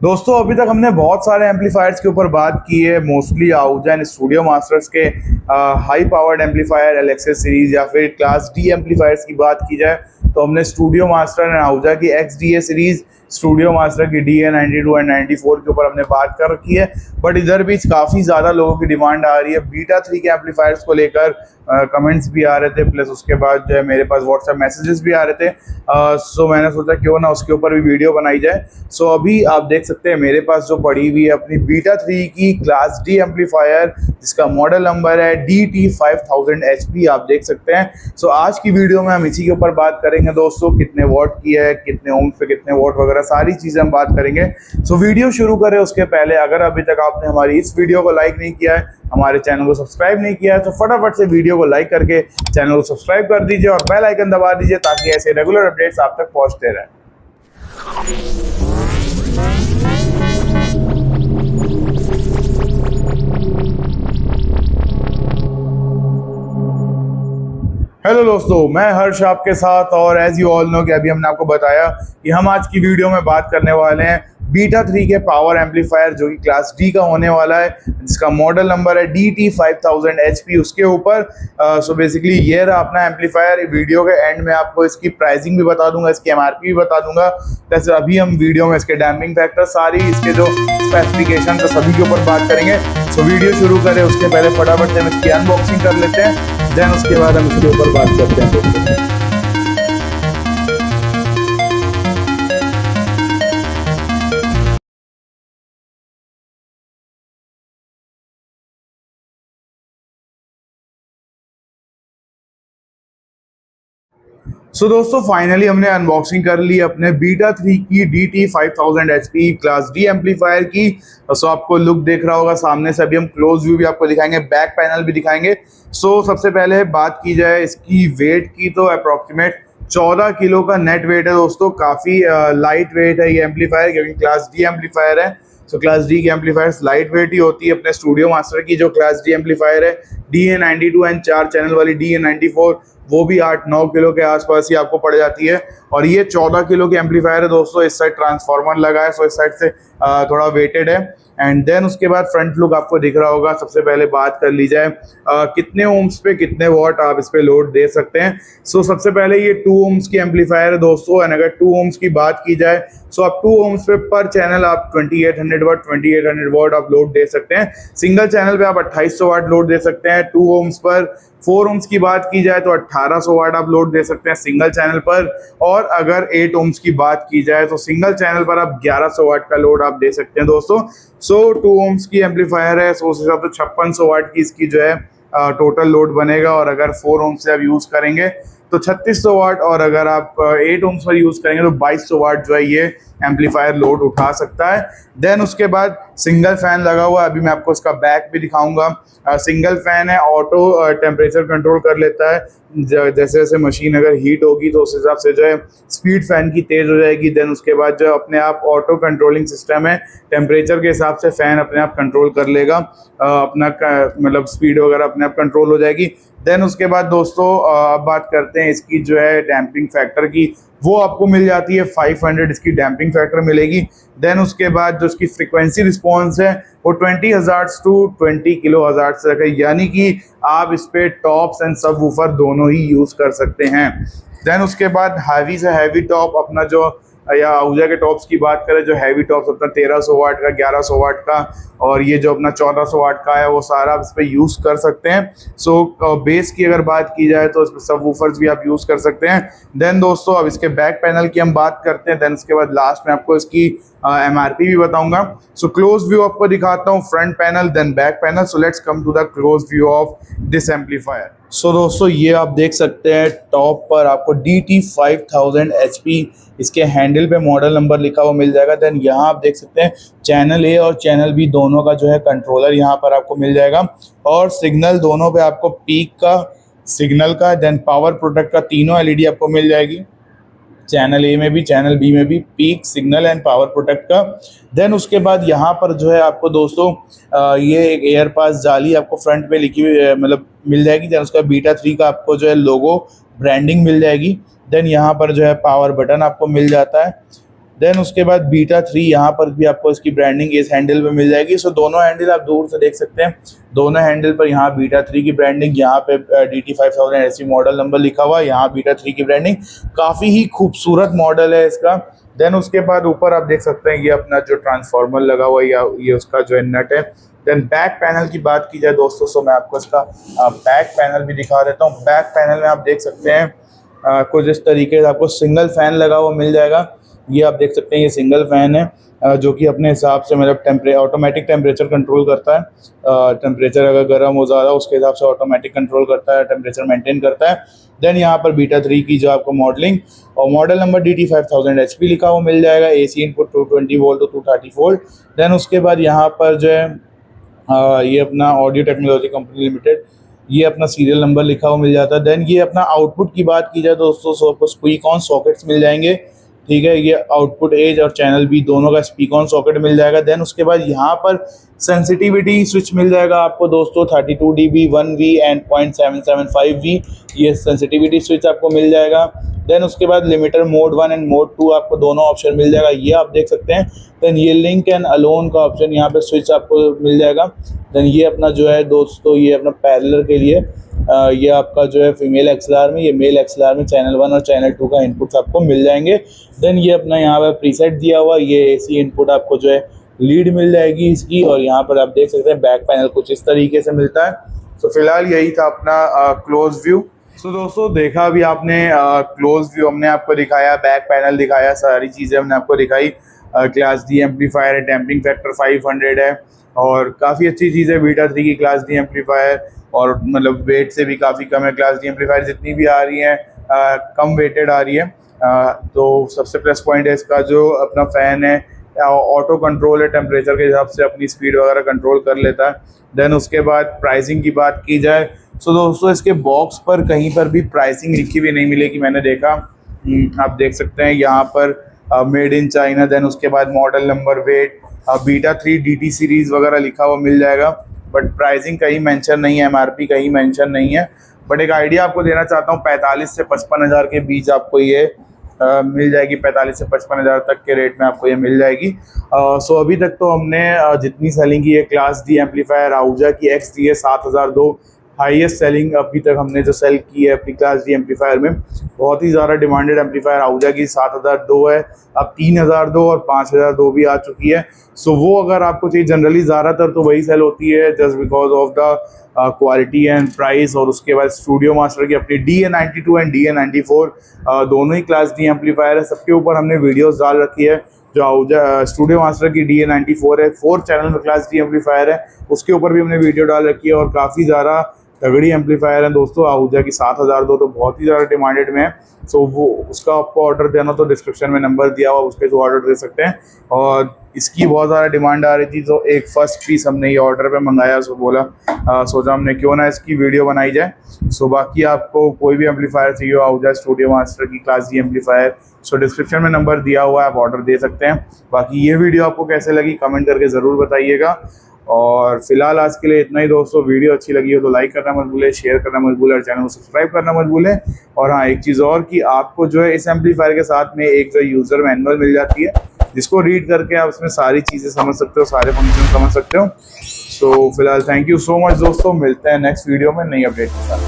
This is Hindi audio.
दोस्तों अभी तक हमने बहुत सारे एम्पलीफायर्स के ऊपर बात की है, mostly Ahuja and Studio Masters के high powered amplifier Alexa series या फिर क्लास डी एम्पलीफायर्स की बात की जाए तो हमने स्टूडियो मास्टर एंड आहूजा की XDA सीरीज, स्टूडियो मास्टर की DA92 एंड 94 के ऊपर हमने बात कर रखी है। बट इधर बीच काफ़ी ज़्यादा लोगों की डिमांड आ रही है बीटा 3 के एम्पलीफायर्स को लेकर। कमेंट्स भी आ रहे थे, प्लस उसके बाद जो है मेरे पास व्हाट्सएप मैसेजेस भी आ रहे थे। सो मैंने सोचा क्यों ना उसके ऊपर भी वीडियो बनाई जाए। सो अभी आप देख सकते हैं मेरे पास जो पड़ी हुई है अपनी बीटा 3 की क्लास डी एम्पलीफायर, जिसका मॉडल नंबर है DT5000HP, आप देख सकते हैं। सो आज की वीडियो में हम इसी के ऊपर बात करेंगे दोस्तों, कितने वॉट की है, कितने ओम्स पे कितने वॉट वगैरह सारी चीज़ें हम बात करेंगे। सो वीडियो शुरू करें उसके पहले अगर अभी तक आपने हमारी इस वीडियो को लाइक नहीं किया है, हमारे चैनल को सब्सक्राइब नहीं किया है, तो फटाफट से वीडियो को लाइक करके चैनल को सब्सक्राइब कर दीजिए और बेल आइकन दबा दीजिए ताकि ऐसे रेगुलर अपडेट्स आप तक पहुंचते रहें। हेलो दोस्तों, मैं हर्ष आपके साथ, और एज यू ऑल नो कि अभी हमने आपको बताया कि हम आज की वीडियो में बात करने वाले हैं बीटा 3 के पावर एम्पलीफायर जो कि क्लास डी का होने वाला है, जिसका मॉडल नंबर है DT5000HP उसके ऊपर। सो बेसिकली ये रहा अपना एम्पलीफायर। वीडियो के एंड में आपको इसकी प्राइसिंग भी बता दूंगा, इसकी MRP भी बता दूंगा। प्लस अभी हम वीडियो में इसके डैम्पिंग फैक्टर, सारी इसके जो स्पेसिफिकेशन तो सभी के ऊपर बात करेंगे। सो वीडियो शुरू करें उसके पहले फटाफट से हम इसकी अनबॉक्सिंग कर लेते हैं, देन उसके बाद हम इसके ऊपर बात करते हैं दोस्तों। सो दोस्तों फाइनली हमने अनबॉक्सिंग कर ली अपने बीटा 3 की DT5000HP क्लास डी एम्पलीफायर की। सो आपको लुक देख रहा होगा सामने से, अभी हम क्लोज व्यू भी आपको दिखाएंगे, बैक पैनल भी दिखाएंगे। सो सबसे पहले बात की जाए इसकी वेट की तो अप्रॉक्सीमेट 14 किलो का नेट वेट है दोस्तों। काफ़ी लाइट वेट है ये एम्पलीफायर, क्योंकि क्लास डी एम्पलीफायर है। सो क्लास डी की एम्पलीफायर्स लाइट वेट ही होती है। अपने स्टूडियो मास्टर की जो क्लास डी एम्पलीफायर है DA92 एंड 4 चैनल वाली DA94, वो भी 8-9 किलो के आसपास ही आपको पड़ जाती है। और ये 14 किलो की एम्पलीफायर है दोस्तों। इस साइड ट्रांसफार्मर लगा है, सो इस साइड से थोड़ा वेटेड है। एंड देन उसके बाद फ्रंट लुक आपको दिख रहा होगा। सबसे पहले बात कर ली जाए कितने ओम्स पे कितने वॉट आप इस पे लोड दे सकते हैं। सो सबसे पहले ये 2 ओम्स की एम्पलीफायर है दोस्तों। एंड अगर 2 ओम्स की बात की जाए सो आप 2 ओम्स पे पर चैनल आप 2800 वाट आप लोड दे सकते हैं। सिंगल चैनल पे आप 2800 वाट लोड दे सकते हैं 2 ओम्स पर। 4 ओम्स की बात की जाए तो 1800 वाट आप लोड दे सकते हैं सिंगल चैनल पर। और अगर 8 ओम्स की बात की जाए तो सिंगल चैनल पर आप 1100 वाट का लोड आप दे सकते हैं दोस्तों। सो 2 ओम्स की एम्पलीफायर है, सो उस हिसाब से 5600 वाट की इसकी जो है टोटल लोड बनेगा। और अगर 4 ओम्स से आप यूज़ करेंगे तो 3600 वाट, और अगर आप 8 ओम्स पर यूज़ करेंगे तो 2200 वाट जो है ये एम्पलीफायर लोड उठा सकता है। देन उसके बाद सिंगल फैन लगा हुआ है, अभी मैं आपको इसका बैक भी दिखाऊंगा। सिंगल फैन है, ऑटो टेम्परेचर कंट्रोल कर लेता है। जैसे जैसे मशीन अगर हीट होगी तो उस हिसाब से जो है स्पीड फैन की तेज़ हो जाएगी। देन उसके बाद जो अपने आप ऑटो कंट्रोलिंग सिस्टम है, टेम्परेचर के हिसाब से फ़ैन अपने आप कंट्रोल कर लेगा, अपना मतलब स्पीड वगैरह अपने आप कंट्रोल हो जाएगी। देन उसके बाद दोस्तों अब बात करते हैं इसकी जो है डैम्पिंग फैक्टर की, वो आपको मिल जाती है 500 इसकी डैम्पिंग फैक्टर मिलेगी। देन उसके बाद जो इसकी फ्रिक्वेंसी रिस्पॉन्स है वो 20 हज़ार्ट्ज़ टू 20 किलो हज़ार्ट्ज़ तक है, यानी कि आप इस पे टॉप्स एंड सब वूफर दोनों ही यूज़ कर सकते हैं। देन उसके बाद हैवी से हैवी टॉप अपना जो, या आहूजा के टॉप्स की बात करें, जो हैवी टॉप्स अपना 1300 वाट का, 1100 वाट का, और ये जो अपना 1400 वाट का है, वो सारा इस पर यूज़ कर सकते हैं। सो बेस की अगर बात की जाए तो इस पर सब वूफर्स भी आप यूज़ कर सकते हैं। देन दोस्तों अब इसके बैक पैनल की हम बात करते हैं। देन उसके बाद लास्ट में आपको इसकी MRP भी बताऊंगा। सो क्लोज व्यू आपको दिखाता हूँ, front panel then back panel. So let's come to the close view of this amplifier. So दोस्तों ये आप देख सकते हैं टॉप पर आपको DT5000HP इसके हैंडल पे मॉडल नंबर लिखा हुआ मिल जाएगा। देन यहाँ आप देख सकते हैं चैनल A और चैनल B दोनों का जो है कंट्रोलर यहाँ पर आपको मिल जाएगा, और सिग्नल दोनों पे आपको पीक का, सिग्नल का, देन पावर प्रोडक्ट का, तीनों LED आपको मिल जाएगी। चैनल A में भी चैनल B में भी peak, signal and power protect का। देन उसके बाद यहाँ पर जो है आपको दोस्तों ये एक एयर पास जाली आपको फ्रंट पे लिखी हुई मतलब मिल जाएगी। देन उसका बीटा 3 का आपको जो है लोगो ब्रांडिंग मिल जाएगी। देन यहाँ पर जो है पावर बटन आपको मिल जाता है। देन उसके बाद बीटा 3 यहाँ पर भी आपको इसकी ब्रांडिंग इस हैंडल पे मिल जाएगी। सो दोनों हैंडल आप दूर से देख सकते हैं, दोनों हैंडल पर यहाँ बीटा 3 की ब्रांडिंग, यहाँ पे DT5000 ऐसी मॉडल नंबर लिखा हुआ है, यहाँ बीटा 3 की ब्रांडिंग। काफ़ी ही खूबसूरत मॉडल है इसका। देन उसके बाद ऊपर आप देख सकते हैं ये अपना जो ट्रांसफार्मर लगा हुआ है या ये उसका जो है नट है। देन बैक पैनल की बात की जाए दोस्तों, सो मैं आपको इसका बैक पैनल भी दिखा देता हूँ। बैक पैनल में आप देख सकते हैं कुछ इस तरीके से आपको सिंगल फैन लगा हुआ मिल जाएगा। ये आप देख सकते हैं ये सिंगल फैन है जो कि अपने हिसाब से मतलब ऑटोमेटिक टेम्परेचर कंट्रोल करता है। टेम्परेचर अगर गर्म हो ज़्यादा उसके हिसाब से ऑटोमेटिक कंट्रोल करता है, टेम्परेचर मेंटेन करता है। देन यहाँ पर बीटा 3 की जो आपको मॉडलिंग और मॉडल नंबर DT5000 HP लिखा हुआ मिल जाएगा। AC इनपुट 220 वोल्ट तो 230 वोल्ट। देन उसके बाद यहाँ पर जो है ये अपना ऑडियो टेक्नोलॉजी कंपनी लिमिटेड, ये अपना सीरियल नंबर लिखा हुआ मिल जाता है। देन ये अपना आउटपुट की बात की जाए दोस्तों, सो आपको स्पीक ऑन सॉकेट्स मिल जाएंगे, ठीक है। ये आउटपुट एज और चैनल बी दोनों का स्पीक ऑन सॉकेट मिल जाएगा। देन उसके बाद यहाँ पर सेंसिटिविटी स्विच मिल जाएगा आपको दोस्तों 32 dB 1V एंड 0.775V, ये सेंसिटिविटी स्विच आपको मिल जाएगा। देन उसके बाद लिमिटर मोड 1 एंड मोड 2 आपको दोनों ऑप्शन मिल जाएगा, ये आप देख सकते हैं। देन ये लिंक एंड अलोन का ऑप्शन यहाँ पे स्विच आपको मिल जाएगा। देन ये अपना जो है दोस्तों ये अपना पैरेलल के लिए ये आपका जो है फीमेल XLR में, ये मेल XLR में चैनल 1 और चैनल 2 का इनपुट्स आपको मिल जाएंगे। देन ये अपना यहाँ पर प्रीसेट दिया हुआ, ये AC इनपुट आपको जो है लीड मिल जाएगी इसकी। और यहाँ पर आप देख सकते हैं बैक पैनल कुछ इस तरीके से मिलता है। तो फिलहाल यही था अपना क्लोज व्यू। सो दोस्तों देखा अभी आपने क्लोज व्यू हमने आपको दिखाया, बैक पैनल दिखाया, सारी चीज़ें हमने आपको दिखाई। क्लास D एम्पलीफायर है, डैम्पिंग फैक्टर 500 है और काफ़ी अच्छी चीज़ है बीटा 3 की क्लास D एम्पलीफायर। और मतलब वेट से भी काफ़ी कम है, क्लास D एम्पलीफायर जितनी भी आ रही है कम वेटेड आ रही है। तो सबसे प्लस पॉइंट है इसका जो अपना फ़ैन है, ऑटो कंट्रोल है, टेम्परेचर के हिसाब से अपनी स्पीड वगैरह कंट्रोल कर लेता है। देन उसके बाद प्राइसिंग की बात की जाए, सो दोस्तों इसके बॉक्स पर कहीं पर भी प्राइसिंग लिखी हुई नहीं मिलेगी, मैंने देखा। आप देख सकते हैं यहाँ पर मेड इन चाइना, देन उसके बाद model number, wait, beta 3 DT series वगैरह लिखा हुआ मिल जाएगा, बट प्राइसिंग कहीं मेंशन नहीं है, MRP कहीं मेंशन नहीं है। बट एक आइडिया आपको देना चाहता हूँ, 45 से 55 हज़ार के बीच आपको ये मिल जाएगी, 45 से 55 हज़ार तक के रेट में आपको ये मिल जाएगी। सो अभी तक तो हमने जितनी सेलिंग की है क्लास D एम्पलीफायर आहूजा की XDA 7002 हाईएस्ट सेलिंग अभी तक हमने जो सेल की है अपनी क्लास D एम्पलीफायर में। बहुत ही ज़्यादा डिमांडेड एम्पलीफायर आहूजा की 7002 है, अब 3002 और 5002 भी आ चुकी है। सो वो अगर आपको चाहिए, जनरली ज़्यादातर तो वही सेल होती है just because of the quality and price. और उसके बाद स्टूडियो मास्टर की अपनी DA92 एंड DA94 दोनों ही क्लास D एम्पलीफायर है, सबके ऊपर हमने वीडियोस डाल रखी है। जो आहूजा स्टूडियो मास्टर की DA94 है, 4 चैनल में क्लास D एम्पलीफायर है, उसके ऊपर भी हमने वीडियो डाल रखी है और काफ़ी ज़्यादा तगड़ी एम्पलीफायर है दोस्तों। आहूजा की 7002 तो बहुत ही ज़्यादा डिमांडेड में है। सो वो उसका आपको ऑर्डर देना तो डिस्क्रिप्शन में नंबर दिया हुआ, उसके थ्रू ऑर्डर दे सकते हैं। और इसकी बहुत ज़्यादा डिमांड आ रही थी तो एक फर्स्ट पीस हमने ये ऑर्डर पे मंगाया। सो सोचा हमने क्यों ना इसकी वीडियो बनाई जाए। सो बाकी आपको कोई भी एम्पलीफायर चाहिए आहूजा स्टूडियो मास्टर की क्लास D एम्पलीफायर, सो डिस्क्रिप्शन में नंबर दिया हुआ है, आप ऑर्डर दे सकते हैं। बाकी ये वीडियो आपको कैसे लगी कमेंट करके ज़रूर बताइएगा। और फिलहाल आज के लिए इतना ही दोस्तों। वीडियो अच्छी लगी हो तो लाइक करना मत भूलें, शेयर करना मत भूलें और चैनल को सब्सक्राइब करना मत भूलें। और हाँ, एक चीज़ और कि आपको जो है इस एम्पलीफायर के साथ में एक जो यूज़र मैनुअल मिल जाती है, जिसको रीड करके आप उसमें सारी चीज़ें समझ सकते हो, सारे फंक्शन समझ सकते हो। सो फिलहाल थैंक यू सो मच दोस्तों, मिलते हैं नेक्स्ट वीडियो में नई अपडेट के साथ।